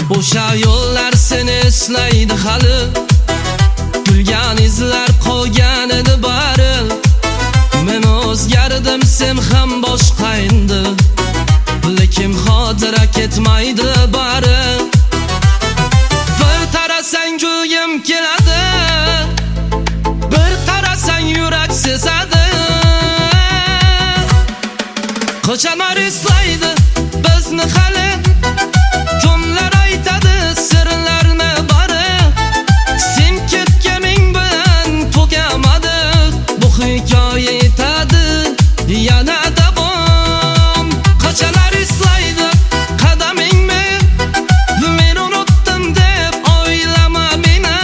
O'sha yo'llar seni eslaydi hali, kulgan izlar qolgan edi bari. Men o'zgardim, sen ham boshqa endi, lekin xotira ketmaydi bari. Bir qarasang ko'nglim keladi, bir qarasang yurak sezadi. Qo'chalar eslaydi bizni hali, kimlar aytadi sirlarni bari. Sen ketganing bilan tugamadi, bu hikoya yetadi yana davom. Qo'chalar eslaydi qadamingni, men unutdim deb o'ylama meni.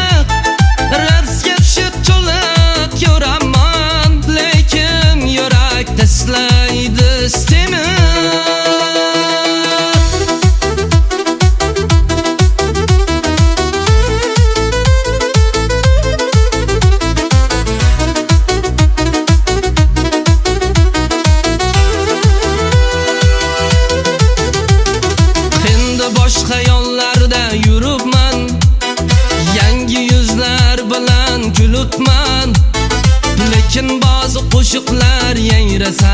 Rapsga tushib to'liq yuraman, lekin yurak taslaydi seni. Boshqa yo'llarda yuribman, yangi yuzlar bilan kulibman, lekin ba'zi qo'shiqlar yangrasa